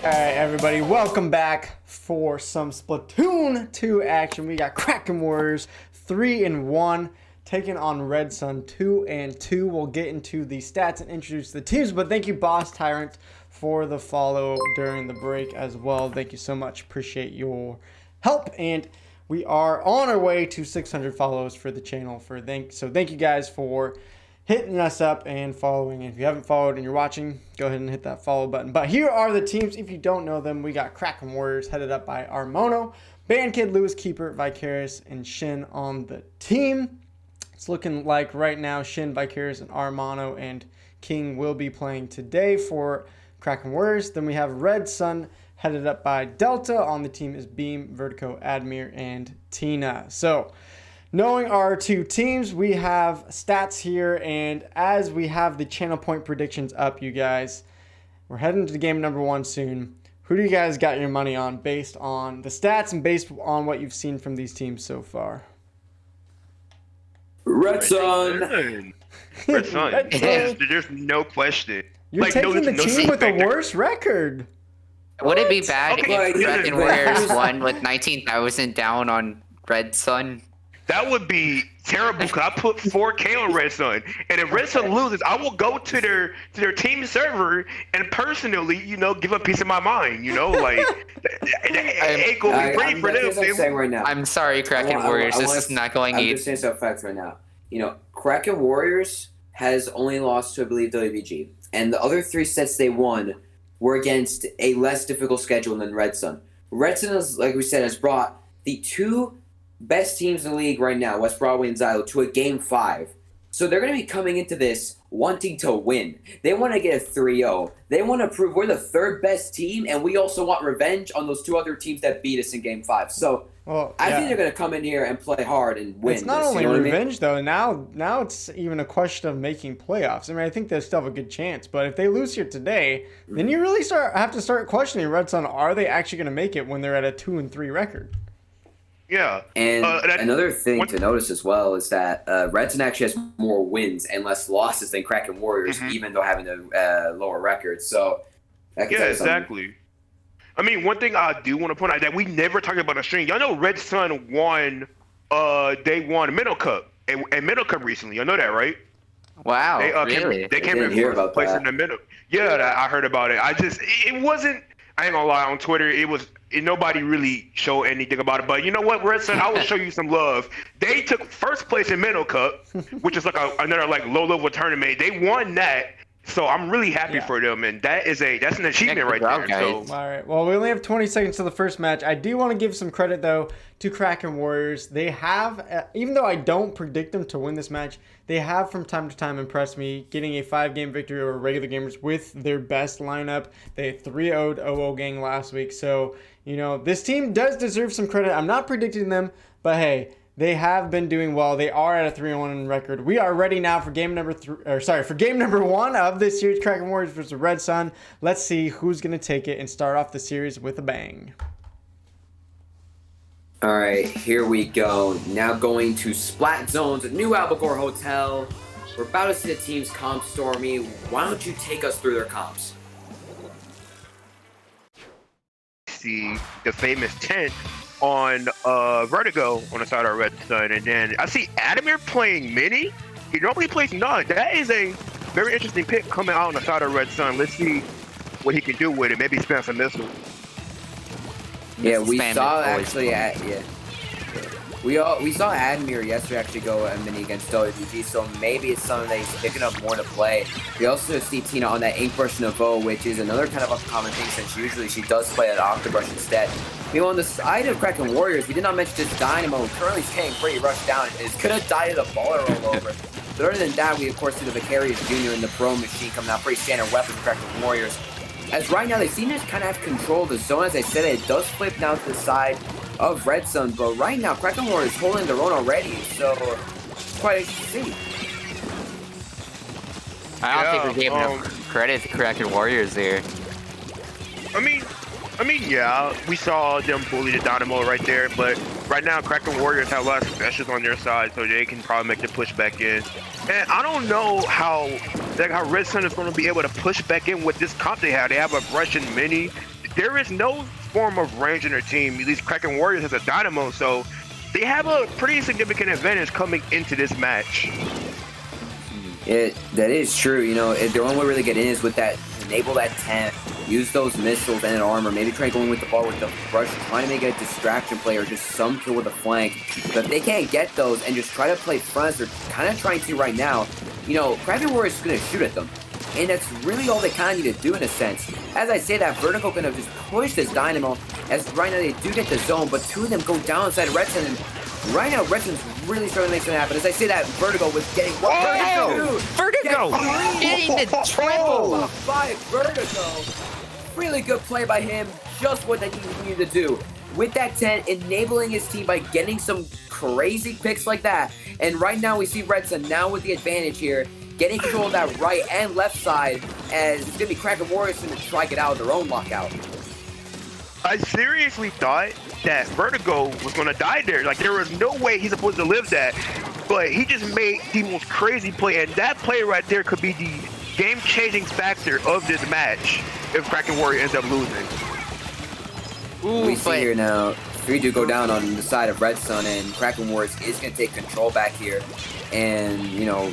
Alright everybody, welcome back for some Splatoon 2 action. We got Kraken Warriors 3-1 taking on Red Sun 2-2. We'll get into the stats and introduce the teams, but thank you Boss Tyrant for the follow during the break as well. Thank you so much, appreciate your help, and we are on our way to 600 follows for the channel. So thank you guys for hitting us up and following. And if you haven't followed and you're watching, go ahead and hit that follow button. But here are the teams. If you don't know them, we got Kraken Warriors headed up by Armono, Bandkid, Lewis Keeper, Vicarious, and Shin on the team. It's looking like right now Shin, Vicarious, and Armono and King will be playing today for Kraken Warriors. Then we have Red Sun headed up by Delta. On the team is Beam, Vertigo, Admir, and Tina. So knowing our two teams, we have stats here, and as we have the channel point predictions up, you guys, we're heading to game number 1 soon. Who do you guys got your money on based on the stats and based on what you've seen from these teams so far? Red Sun. Red Sun. There's no question. You're taking the team with the worst record. Would it be bad Okay, if Kraken Warriors won with 19,000 down on Red Sun? That would be terrible because I put 4K on Red Sun, and if Red Sun loses, I will go to their team server and personally, give a piece of my mind. Like it ain't gonna be pretty for them. Saying right now. I'm sorry, Kraken Warriors. This is not going I'm easy. just saying some facts right now. Kraken Warriors has only lost to, I believe, WBG, and the other 3 sets they won were against a less difficult schedule than Red Sun. Red Sun, like we said, has brought the 2 best teams in the league right now, West Broadway and Xylo, to a game 5. So they're going to be coming into this wanting to win. They want to get a 3-0. They want to prove we're the 3rd best team, and we also want revenge on those 2 other teams that beat us in game 5. So I think they're going to come in here and play hard and win. It's not only revenge, though. Now it's even a question of making playoffs. I mean, I think they still have a good chance. But if they lose here today, then you really have to start questioning Red Sun. Are they actually going to make it when they're at a 2-3 record? Yeah. And another thing to notice as well is that Red Sun actually has more wins and less losses than Kraken Warriors, even though having a lower record. So exactly. I mean, one thing I do want to point out that we never talked about on stream. Y'all know Red Sun won. They won Middle Cup and Middle Cup recently. Y'all know that, right? Wow. Really? They came in first place in the middle. Yeah, I heard about it. It wasn't. I ain't gonna lie, on Twitter, nobody really showed anything about it. But you know what, Red Sun, I will show you some love. They took first place in Middle Cup, which is like another low-level tournament. They won that, so I'm really happy for them, and that's an achievement right there. So. All right, well, we only have 20 seconds to the first match. I do want to give some credit, though, to Kraken Warriors. They have, even though I don't predict them to win this match, they have from time to time impressed me, getting a 5-game victory over regular gamers with their best lineup. They 3-0'd OO Gang last week. So, this team does deserve some credit. I'm not predicting them, but hey, they have been doing well. They are at a 3-1 record. We are ready now for game number 1 of this series, Kraken Warriors versus Red Sun. Let's see who's going to take it and start off the series with a bang. All right, here we go. Now going to Splat Zones, a new Albacore Hotel. We're about to see the team's comp, Stormy. Why don't you take us through their comps? See the famous tent on Vertigo on the side of Red Sun, and then I see Admir playing Mini. He normally plays none. That is a very interesting pick coming out on the side of Red Sun. Let's see what he can do with it. Maybe spam some missiles. Yeah, we saw actually we saw Admir yesterday actually go a mini against WG, so maybe it's something that he's picking up more to play. We also see Tina on that Inkbrush Nouveau, which is another kind of uncommon thing since usually she does play at Octobrush instead. On the side of Kraken Warriors, we did not mention this Dynamo, currently staying pretty rushed down. It's gonna die to the baller rollover. But other than that, we of course see the Vicarious Jr. and the Pro Machine coming out, pretty standard weapons for Kraken Warriors. As right now, they seem to kind of have control of the zone. As I said, it does flip now to the side of Red Sun, but right now, Kraken Warriors holding their own already, so it's quite interesting to see. I don't think we're giving enough credit to Kraken Warriors there. I mean, yeah, we saw them bully the Dynamo right there, but right now, Kraken Warriors have a lot of specials on their side, so they can probably make the push back in. And I don't know how Red Sun is going to be able to push back in with this comp they have. They have a Russian Mini. there is no form of range in their team. These Kraken Warriors has a Dynamo, so they have a pretty significant advantage coming into this match. That is true. You know, the only way to really get in is with that, enable that 10, use those missiles and an armor, maybe try going with the ball with the rush, trying to make a distraction play or just some kill with a flank. But if they can't get those and just try to play front, as they're kind of trying to right now, you know, Kraken Warriors is going to shoot at them. And that's really all they kind of need to do in a sense. As I say that, Vertigo going to just push this Dynamo, as right now they do get the zone, but two of them go down inside Redson, and right now Redson's really starting to make something happen. As I say that, Vertigo was getting... Vertigo! Getting the triple! By Vertigo. Really good play by him, just what they needed to do. With that 10, enabling his team by getting some crazy picks like that. And right now we see Redson now with the advantage here, getting control of that right and left side, as it's going to be Kraken Warriors going to try to get out of their own lockout. I seriously thought that Vertigo was going to die there. Like, there was no way he's supposed to live that. But he just made the most crazy play, and that play right there could be the game-changing factor of this match if Kraken Warrior ends up losing. Ooh, we see here now, 3 do go down on the side of Redson, and Kraken Warriors is going to take control back here. And, you know,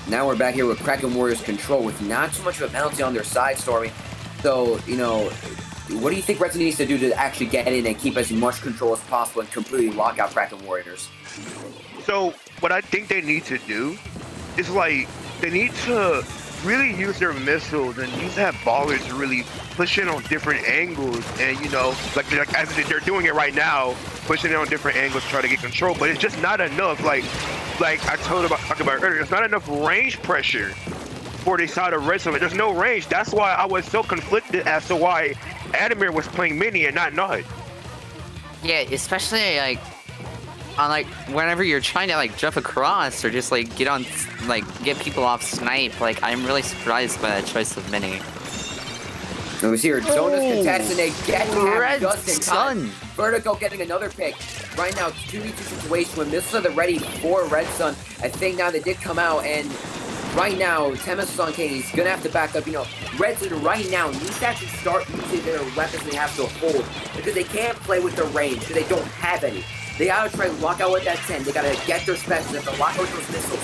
now we're back here with Kraken Warriors control with not too much of a penalty on their side, Stormy. So, you know, what do you think Redson needs to do to actually get in and keep as much control as possible and completely lock out Kraken Warriors? So, what I think they need to do is, like, they need to really use their missiles and use that ballers to really push in on different angles, and you know, like as they're doing it right now, pushing it on different angles to try to get control. But it's just not enough. Like I talked about earlier, it's not enough range pressure for the side of Redson. There's no range. That's why I was so conflicted as to why Adamir was playing mini and not Nut. Yeah, especially like on like whenever you're trying to like jump across or just like get people off snipe. Like, I'm really surprised by that choice of mini. And we see her Jonas contest, and they get to have Justin Sun. Vertigo getting another pick. Right now, 2v2 situation when missiles are ready for Red Sun. I think now they did come out, and right now, 10 missiles on Kane. He's gonna have to back up. You know, Red Sun right now needs to actually start using their weapons they have to hold, because they can't play with their range because they don't have any. They gotta try to lock out with that 10. They gotta get their specials. They have to lock out with those missiles.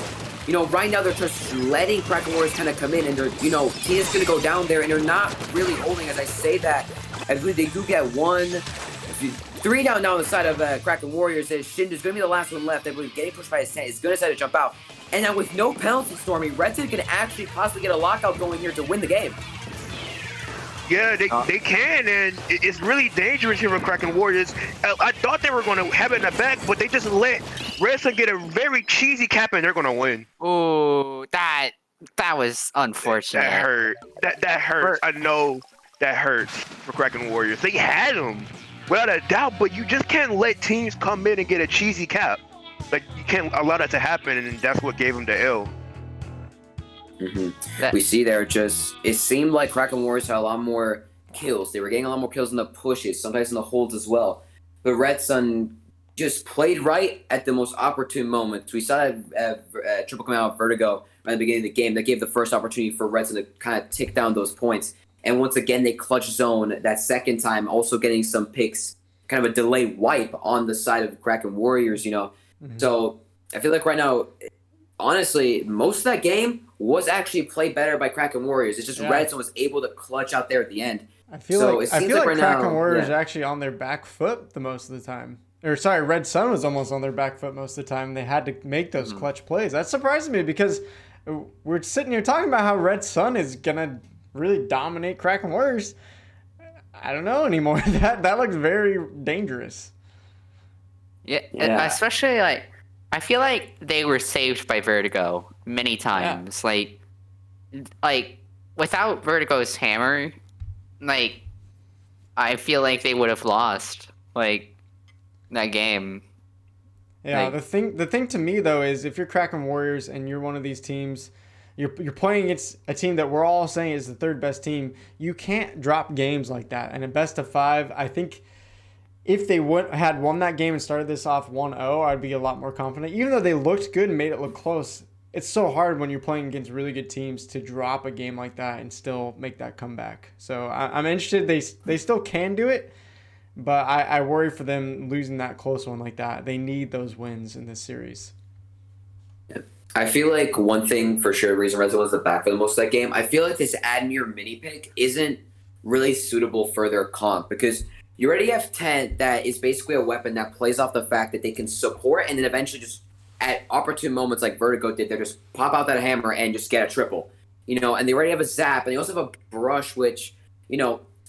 You know, right now they're just letting Kraken Warriors kind of come in, and they're, you know, Tina's gonna go down there, and they're not really holding. As I say that, I believe they do get 3 down now on the side of Kraken Warriors. As Shindu's gonna be the last one left. I believe getting pushed by his 10 is gonna decide to jump out. And now with no penalty, Stormy, Redson can actually possibly get a lockout going here to win the game. Yeah, they can, and it's really dangerous here for Kraken Warriors. I thought they were going to have it in the back, but they just let Redson get a very cheesy cap, and they're going to win. Ooh, that was unfortunate. That hurt. That hurts. I know that hurts for Kraken Warriors. They had them, without a doubt, but you just can't let teams come in and get a cheesy cap. Like, you can't allow that to happen, and that's what gave them the L. We see there it seemed like Kraken Warriors had a lot more kills. They were getting a lot more kills in the pushes, sometimes in the holds as well. But Red Sun just played right at the most opportune moments. We saw that triple come out of Vertigo right at the beginning of the game. That gave the first opportunity for Red Sun to kind of tick down those points. And once again, they clutch zone that second time, also getting some picks, kind of a delay wipe on the side of Kraken Warriors, you know. So I feel like right now, honestly, most of that game was actually played better by Kraken Warriors. It's just Redson was able to clutch out there at the end. I feel like Kraken Warriors are actually on their back foot the most of the time. Or sorry, Red Sun was almost on their back foot most of the time. They had to make those clutch plays. That surprised me because we're sitting here talking about how Red Sun is gonna really dominate Kraken Warriors. I don't know anymore. That looks very dangerous. Yeah, especially like I feel like they were saved by Vertigo many times. Yeah. Like without Vertigo's hammer, like I feel like they would have lost like that game. Yeah, the thing to me though is if you're Kraken Warriors and you're one of these teams, you're playing against a team that we're all saying is the third best team. You can't drop games like that. And a best of 5, I think. If they had won that game and started this off 1-0, I'd be a lot more confident. Even though they looked good and made it look close, it's so hard when you're playing against really good teams to drop a game like that and still make that comeback. So I'm interested. They still can do it, but I worry for them losing that close one like that. They need those wins in this series. I feel like one thing for sure, the reason Red Zone was the back for the most of that game, I feel like this Admir mini pick isn't really suitable for their comp because you already have 10 that is basically a weapon that plays off the fact that they can support and then eventually just at opportune moments like Vertigo did, they just pop out that hammer and just get a triple. And they already have a zap and they also have a brush which,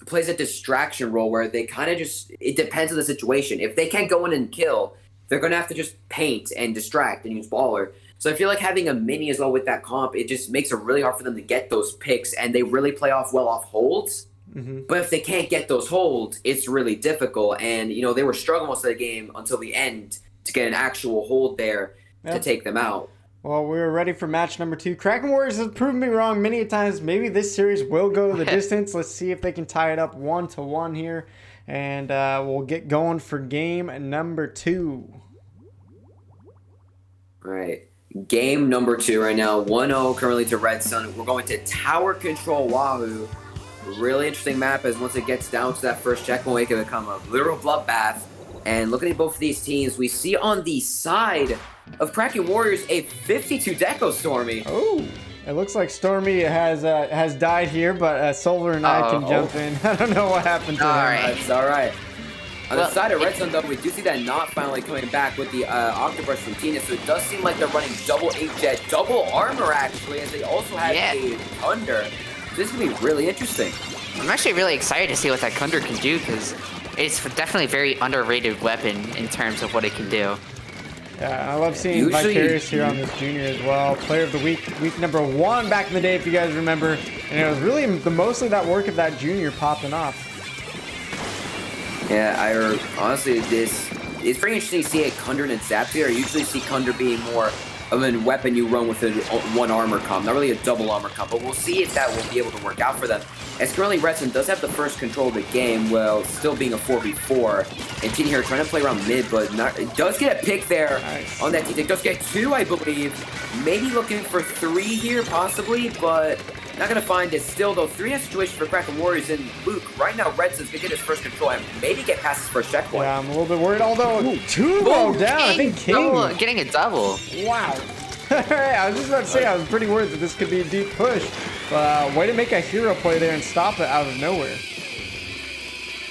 plays a distraction role where they kind of just, it depends on the situation. If they can't go in and kill, they're going to have to just paint and distract and use baller. So I feel like having a mini as well with that comp, it just makes it really hard for them to get those picks, and they really play off well off holds. Mm-hmm. But if they can't get those holds, it's really difficult. And, they were struggling most of the game until the end to get an actual hold there to take them out. Well, we're ready for match number 2. Kraken Warriors have proven me wrong many times. Maybe this series will go the distance. Let's see if they can tie it up 1-1 here. And we'll get going for game number 2. All right. Game number 2 right now, 1-0 currently to Red Sun. We're going to Tower Control Wahoo. Really interesting map as once it gets down to that first checkpoint, it can become a literal bloodbath. And looking at both of these teams, we see on the side of Kraken Warriors a 52 Deco Stormy. Oh, it looks like Stormy has died here, but Solver and I can jump in. I don't know what happened to him. That's all right. On the side of Red Sun, though, we do see that Knot finally coming back with the Octobrush from Tina, so it does seem like they're running double 8-jet, double armor, actually, as they also have a Thunder. So this is going to be really interesting. I'm actually really excited to see what that Thunder can do, because it's definitely a very underrated weapon in terms of what it can do. Yeah, I love seeing Vicarious here on this junior as well. Player of the week number 1 back in the day, if you guys remember. And it was really mostly that work of that junior popping off. Yeah, honestly, it's pretty interesting to see a Kunder and Zap here. I usually see Kunder being more of a weapon you run with a 1 armor comp, not really a double armor comp, but we'll see if that will be able to work out for them. As currently Red Sun does have the first control of the game, while still being a 4v4, and Tina here trying to play around mid, but it does get a pick there on that Tina. It does get 2, I believe. Maybe looking for 3 here, possibly, but not going to find it. Still, though, 3-0 situation for Kraken Warriors, and Luke, right now, Red Sun's going to get his first control and maybe get past his first checkpoint. Yeah, I'm a little bit worried, although 2 go down. I think King. Getting a double. Wow. I was just about to say, I was pretty worried that this could be a deep push. But way to make a hero play there and stop it out of nowhere.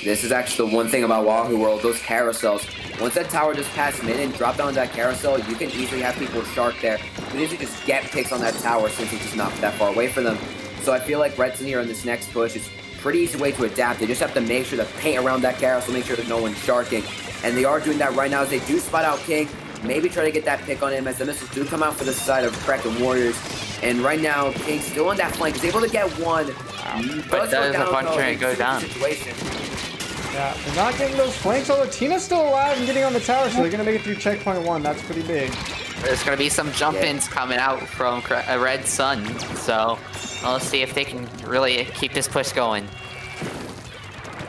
This is actually the one thing about Wahoo World, those carousels. Once that tower just passes mid and drop down that carousel, you can easily have people shark there. You can easily just get picks on that tower since it's just not that far away from them. So I feel like Red Sun here on this next push is a pretty easy way to adapt. They just have to make sure to paint around that carousel, make sure that no one's sharking. And they are doing that right now as they do spot out King. Maybe try to get that pick on him as the missiles do come out for the side of Kraken Warriors. And right now, King's still on that flank. He's able to get 1. But does a bunch of go down. Situation. Yeah, they're not getting those flanks, although Tina's still alive and getting on the tower, so they're going to make it through checkpoint 1. That's pretty big. There's going to be some jump-ins coming out from Red Sun, so let's see if they can really keep this push going.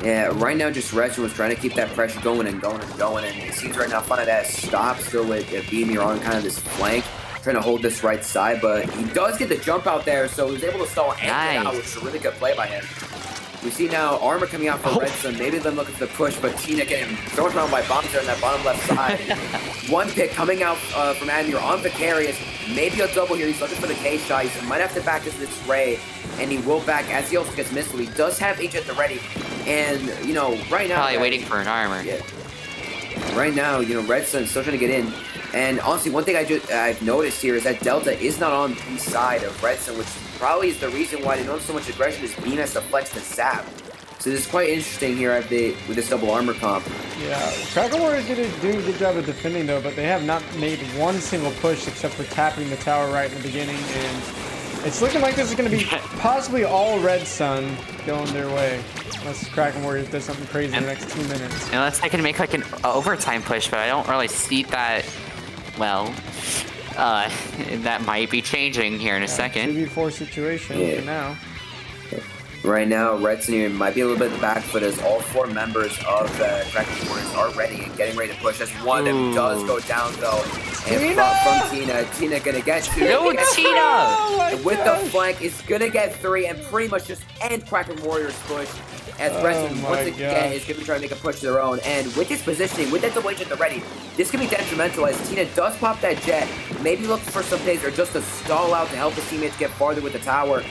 Yeah, right now just Red Sun was trying to keep that pressure going and going and going, and it seems right now Funad stopped still with Beamir on kind of this flank, trying to hold this right side, but he does get the jump out there, so he was able to stall and get out, which is a really good play by him. We see now armor coming out for Red Sun, maybe them looking for the push, but Tina getting thrown around by bombs there on that bottom left side. 1 pick coming out from Admir on Vicarious, maybe a double here, he's looking for the K-shot, he might have to back into this Ray, and he will back as he also gets missile. He does have H at the ready, and, right now... Probably waiting for an armor. Yeah. Right now, Red Sun's still trying to get in, and honestly, one thing I've noticed here is that Delta is not on the side of Red Sun, which probably is the reason why they don't have so much aggression is Beam has to flex the Zap. So this is quite interesting here with this double armor comp. Yeah, Kraken Warriors doing a good job of defending though, but they have not made 1 single push except for tapping the tower right in the beginning, and it's looking like this is going to be possibly all Red Sun going their way. Unless Kraken Warriors does something crazy in the next 2 minutes. Unless they can make like an overtime push, but I don't really see that. Well, that might be changing here in a second. 2v4 situation for now. Right now, Red Sun might be a little bit in the back foot as all 4 members of the Kraken Warriors are ready and getting ready to push. As one of them does go down, though. And from Tina, Tina gonna get 2. No, Tina! Oh With the flank, is gonna get 3 and pretty much just end Kraken Warriors push. As Red Sun once again is gonna try to make a push to their own. And with his positioning, with that double agent at the ready, this can be detrimental as Tina does pop that jet. Maybe look for some plays or just to stall out to help his teammates get farther with the tower.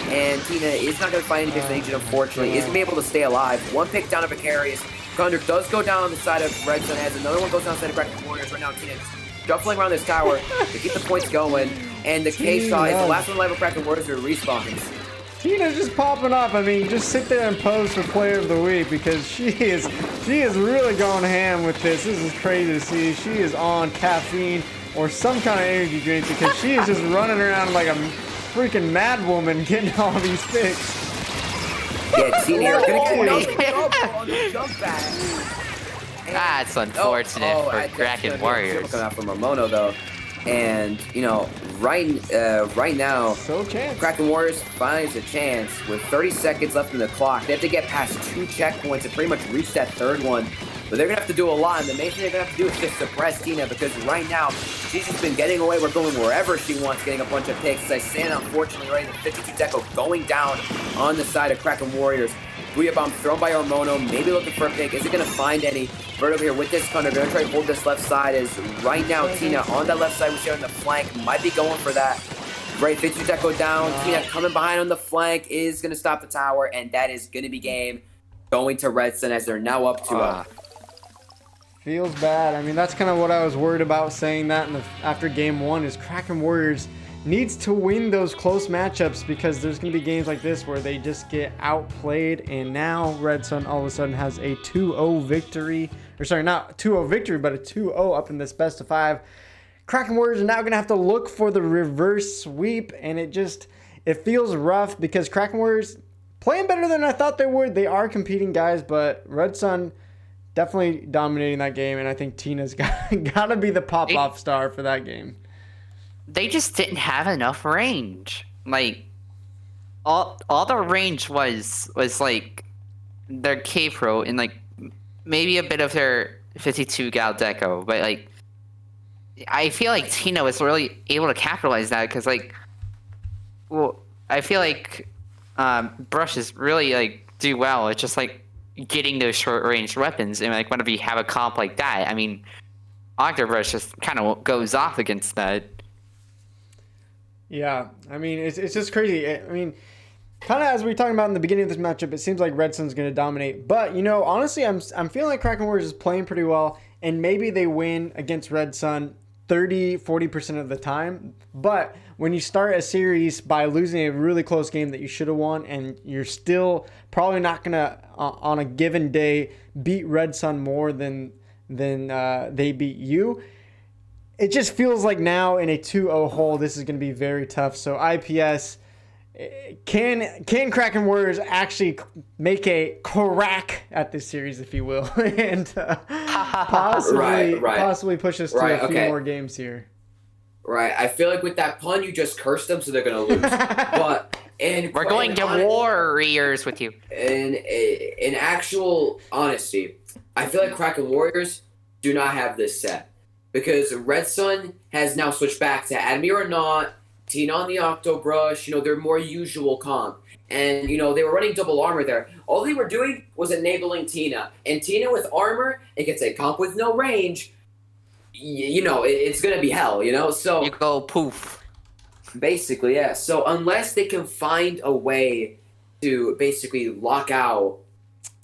And Tina is not going to find any different agent, unfortunately. Is going to be able to stay alive. One pick down of Vicarious. Thunder does go down on the side of Red Sun as another one goes down the side of Kraken Warriors. Right now, Tina shuffling around this tower to keep the points going. And the K-Shot is the last one alive of Kraken Warriors who respawns. Tina's just popping off. I mean, just sit there and pose for Player of the Week because she is really going ham with this. This is crazy to see. She is on caffeine or some kind of energy drink because she is just running around like a freaking mad woman getting all these picks. Yeah, Tina, you're gonna get on the jump back. That's unfortunate for Kraken Warriors. Coming out from Ramono though, and you know, right now, Kraken Warriors finds a chance with 30 seconds left in the clock. They have to get past 2 checkpoints and pretty much reach that 3rd one. But they're going to have to do a lot, and the main thing they're going to have to do is just suppress Tina, because right now, she's just been getting away. We're going wherever she wants, getting a bunch of picks. As I stand, unfortunately, right in the 52 deco going down on the side of Kraken Warriors. Booyah Bomb thrown by Armono, maybe looking for a pick. Isn't going to find any. Bird over here with this Thunder, going to try to hold this left side. Is right now, Tina on that left side, we see her on the flank, might be going for that. Right, 52 deco down. Tina coming behind on the flank is going to stop the tower, and that is going to be game going to Red Sun as they're now up to Feels bad. I mean, that's kind of what I was worried about saying that after game 1 is Kraken Warriors needs to win those close matchups because there's going to be games like this where they just get outplayed, and now Red Sun all of a sudden has a 2-0 victory. Or sorry, not 2-0 victory, but a 2-0 up in this best of 5. Kraken Warriors are now going to have to look for the reverse sweep, and it feels rough because Kraken Warriors playing better than I thought they would. They are competing guys, but Red Sun definitely dominating that game, and I think Tina's got to be the pop-off star for that game. They just didn't have enough range. Like, all the range was like their K-Pro and like maybe a bit of their 52 gal deco, but like I feel like Tina was really able to capitalize that because I feel like Brushes really like do well. It's just like getting those short range weapons, and like whenever you have a comp like that, I mean, Octobrush just kind of goes off against that. Yeah, I mean, it's just crazy. I mean, kind of as we were talking about in the beginning of this matchup, it seems like Red Sun's going to dominate. But, you know, honestly, I'm feeling like Kraken Warriors is playing pretty well, and maybe they win against Red Sun 30-40% of the time. But when you start a series by losing a really close game that you should have won, and you're still probably not going to, on a given day, beat Red Sun more than they beat you, it just feels like now in a 2-0 hole, this is going to be very tough. So IPS, can Kraken Warriors actually make a crack at this series, if you will, and possibly push us to a few more games here? Right. I feel like with that pun, you just cursed them, so they're going to lose. But we're going to Warriors with you. In actual honesty, I feel like Kraken Warriors do not have this set. Because Red Sun has now switched back to Admir or not, Tina on the Octobrush, you know, their more usual comp. And, you know, they were running double armor there. All they were doing was enabling Tina. And Tina with armor, it gets a comp with no range. You know, it's going to be hell, you know? So you go poof. Basically, yeah. So unless they can find a way to basically lock out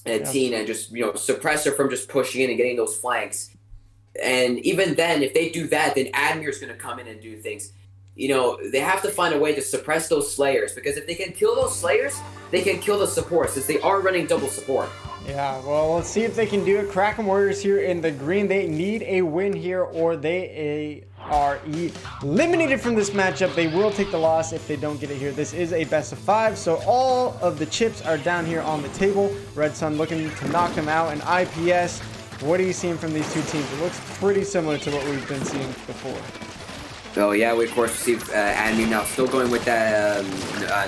Tina and just, you know, suppress her from just pushing in and getting those flanks. And even then, if they do that, then Admir's going to come in and do things. You know, they have to find a way to suppress those Slayers, because if they can kill those Slayers, they can kill the support, since they are running double support. Yeah, well, let's see if they can do it. Kraken Warriors here in the green. They need a win here, or they are eliminated from this matchup. They will take the loss if they don't get it here. This is a best of 5, so all of the chips are down here on the table. Red Sun looking to knock them out, and IPS, what are you seeing from these two teams? It looks pretty similar to what we've been seeing before. Oh yeah, we of course see Admin now still going with that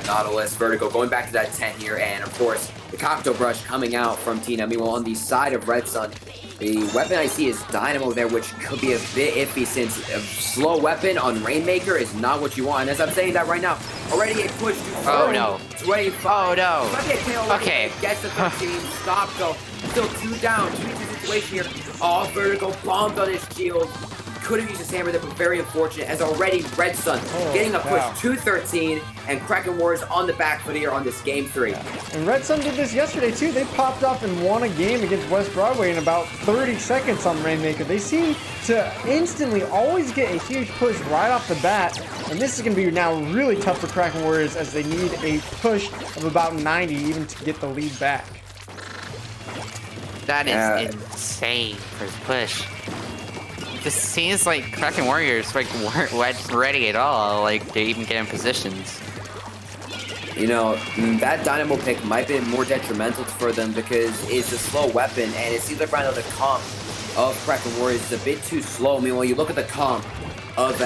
Nautilus Vertigo, going back to that 10 here, and of course the Cocktail Brush coming out from Tina. Meanwhile, on the side of Red Sun, the weapon I see is Dynamo there, which could be a bit iffy since a slow weapon on Rainmaker is not what you want. And as I'm saying that right now, already a push to 25. Oh no. Okay. Gets the 13. Stop though. Still 2 down. 2-2 situation here. Oh, Vertigo bombed on his shield. Couldn't use his hammer there, but very unfortunate as already Red Sun getting a push to 13 and Kraken Warriors on the back foot here on this game 3. Yeah. And Red Sun did this yesterday too. They popped off and won a game against West Broadway in about 30 seconds on Rainmaker. They seem to instantly always get a huge push right off the bat. And this is going to be now really tough for Kraken Warriors as they need a push of about 90 even to get the lead back. That is insane for his push. This seems like Kraken Warriors weren't ready at all, like they even get in positions. You know, that Dynamo pick might be more detrimental for them because it's a slow weapon, and it seems like right now the comp of Kraken Warriors is a bit too slow. I mean, when you look at the comp of,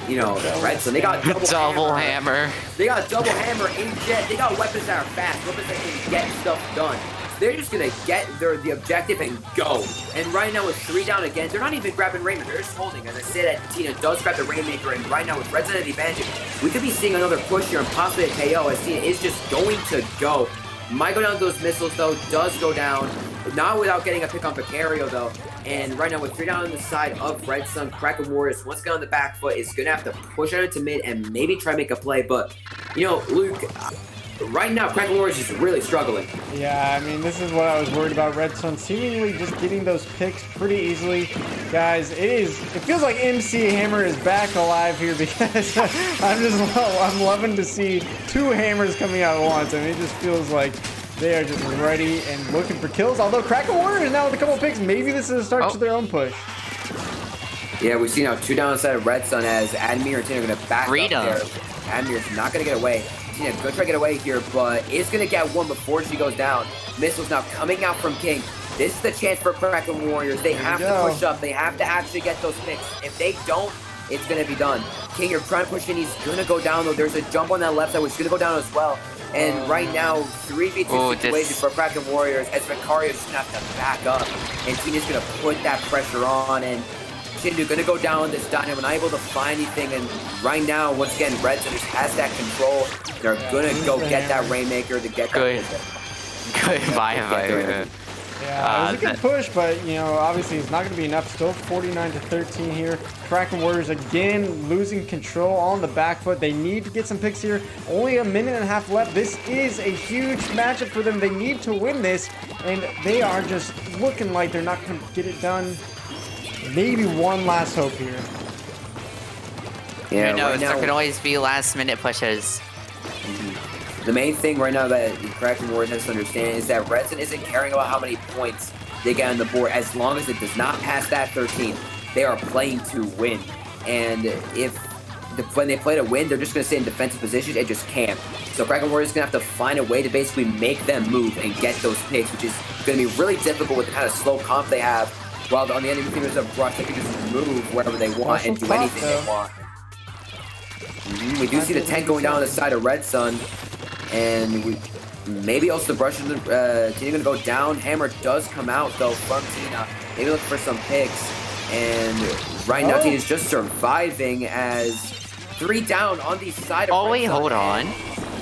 you know, Red Sun, they got double hammer. They got double hammer, inkjet. They got weapons that are fast, weapons that can get stuff done. They're just gonna get the objective and go. And right now with 3 down again, they're not even grabbing Rainmaker, they're just holding. As I said, that Tina does grab the Rainmaker, and right now with Red Sun at the advantage, we could be seeing another push here and possibly a KO as Tina is just going to go. Might go down with those missiles though, does go down. Not without getting a pick on Vicario though. And right now with 3 down on the side of Red Sun, Kraken Warriors, once again on the back foot, is gonna have to push out into mid and maybe try to make a play. But, you know, Luke, right now, Kraken Warriors is really struggling. Yeah, I mean, this is what I was worried about. Red Sun seemingly just getting those picks pretty easily. Guys, it feels like MC Hammer is back alive here because I'm loving to see 2 hammers coming out at once. I mean, it just feels like they are just ready and looking for kills. Although Kraken Warriors now with a couple picks, maybe this is a start to their own push. Yeah, we see now 2 down inside of Red Sun as Admir and Tina are going to back up there. Admir's not going to get away. Tina gonna try to get away here, but is gonna get one before she goes down. Missiles now coming out from King. This is the chance for Kraken Warriors. They have to push up. They have to actually get those picks. If they don't, it's gonna be done. King, you're trying to push in. He's gonna go down though. There's a jump on that left side, which is gonna go down as well. And right now, 3v2 situation for Kraken Warriors as Vicario is gonna have to back up, and Tina's gonna put that pressure on. And Shindu gonna go down with this Dynamo, unable to find anything, and right now, once again, Red Sun just has that control. They're gonna go get that Rainmaker to get that. Goodbye. Yeah, it was a good push, but, you know, obviously it's not going to be enough. Still 49-13 here. Kraken Warriors again losing control on the back foot. They need to get some picks here. Only a minute and a half left. This is a huge matchup for them. They need to win this, and they are just looking like they're not going to get it done. Maybe one last hope here. Yeah, you know, there can always be last-minute pushes. The main thing right now that the Kraken Warriors has to understand is that Red Sun isn't caring about how many points they get on the board. As long as it does not pass that 13, they are playing to win. And when they play to win, they're just going to stay in defensive positions and just camp. So Kraken Warriors is going to have to find a way to basically make them move and get those picks, which is going to be really difficult with the kind of slow comp they have. While on the enemy team is a brush, they can just move wherever they want and do anything they want. We do see the 10 going down on the side of Red Sun. And maybe also the brush is Tina gonna go down. Hammer does come out though from Tina. Maybe look for some picks. And right now Tina's just surviving as 3 down on the side of Red Sun. Hold on.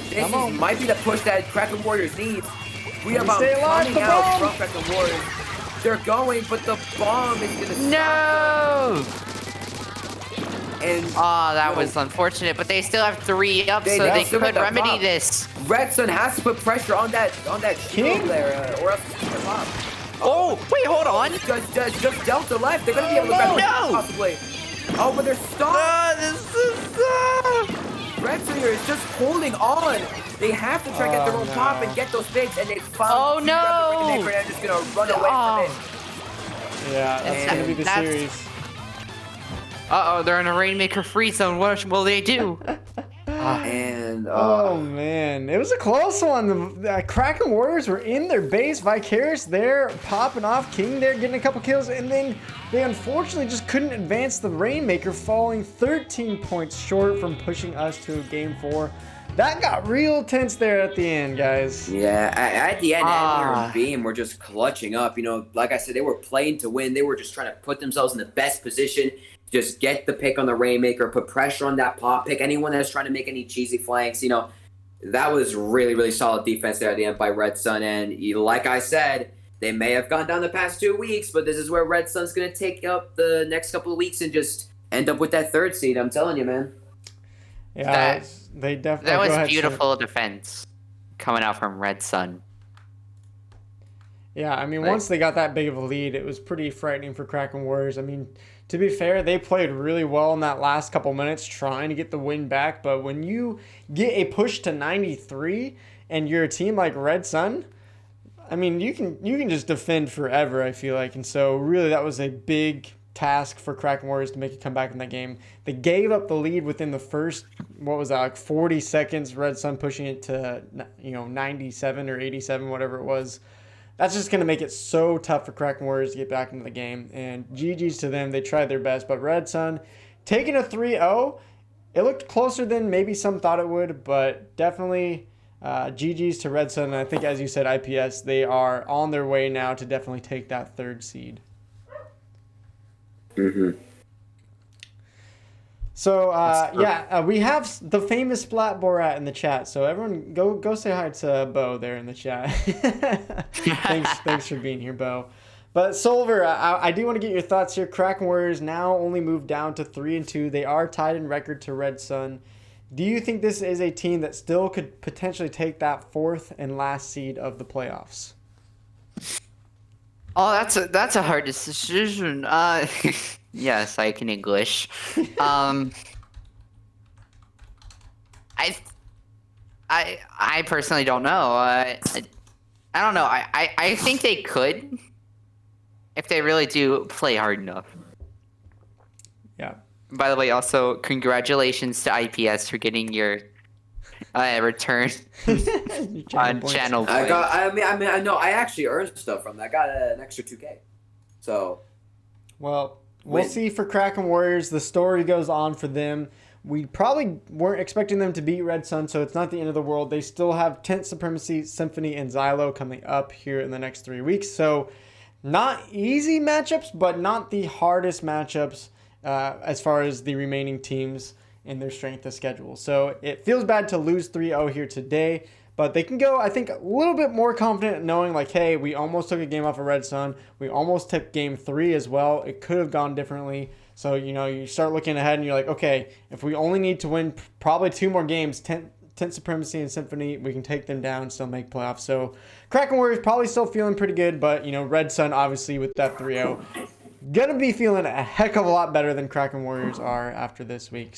This might be the push that Kraken Warriors needs. We are coming out from Kraken Warriors. They're going, but the bomb is gonna stop them. And that was unfortunate, but they still have 3 up, so they could remedy this. Red Sun has to put pressure on that shield there, or else it's gonna pop. Oh, wait, hold on. Just Delta left. They're gonna be able to grab it possibly. Oh, but they're stopped. Red Sun here is just holding on. They have to try to get their own pop and get those picks, and they finally and they're just gonna run away from it. Yeah, that's gonna be the series. Uh-oh, they're in a Rainmaker free zone. What will they do? And Oh man, it was a close one. The Kraken Warriors were in their base. Vicarious there, popping off. King there, getting a couple kills, and then they unfortunately just couldn't advance the Rainmaker, falling 13 points short from pushing us to game 4. That got real tense there at the end, guys. yeah, at the end, Admir and Beam were just clutching up. You know, like I said, they were playing to win. They were just trying to put themselves in the best position. Just get the pick on the Rainmaker, put pressure on that pop, pick anyone that's trying to make any cheesy flanks. You know, that was really, really solid defense there at the end by Red Sun. And like I said, they may have gone down the past 2 weeks, but this is where Red Sun's going to take up the next couple of weeks and just end up with that 3rd seed. I'm telling you, man. Yeah, they definitely. That was beautiful defense coming out from Red Sun. Yeah, I mean, once they got that big of a lead, it was pretty frightening for Kraken Warriors. I mean, to be fair, they played really well in that last couple minutes trying to get the win back. But when you get a push to 93 and you're a team like Red Sun, I mean, you can just defend forever, I feel like. And so really that was a big task for Kraken Warriors to make a comeback in that game. They gave up the lead within the first, 40 seconds, Red Sun pushing it to, 97 or 87, whatever it was. That's just going to make it so tough for Kraken Warriors to get back into the game. And GG's to them. They tried their best. But Red Sun taking a 3-0, it looked closer than maybe some thought it would. But definitely GG's to Red Sun. And I think, as you said, IPS, they are on their way now to definitely take that 3rd seed. Mm-hmm. So, we have the famous Splat Borat in the chat. So everyone go say hi to Bo there in the chat. Thanks for being here, Bo. But Solver, I do want to get your thoughts here. Kraken Warriors now only moved down to 3-2. They are tied in record to Red Sun. Do you think this is a team that still could potentially take that 4th and last seed of the playoffs? Oh, that's a hard decision. Yes, I can English. I personally don't know. I don't know. I think they could if they really do play hard enough. Yeah. By the way, also congratulations to IPS for getting your return on channel. I actually earned stuff from that. I got an extra 2K. So, well, we'll see for Kraken Warriors. The story goes on for them. We probably weren't expecting them to beat Red Sun, so it's not the end of the world. They still have Tent Supremacy, Symphony, and Xylo coming up here in the next 3 weeks. So not easy matchups, but not the hardest matchups as far as the remaining teams in their strength of schedule. So it feels bad to lose 3-0 here today, but they can go, I think, a little bit more confident knowing, like, hey, we almost took a game off of Red Sun. We almost took game 3 as well. It could have gone differently. So, you start looking ahead and you're like, okay, if we only need to win probably 2 more games, Tent Supremacy and Symphony, we can take them down, still make playoffs. So Kraken Warriors probably still feeling pretty good, but, Red Sun, obviously, with that 3-0, gonna be feeling a heck of a lot better than Kraken Warriors are after this week.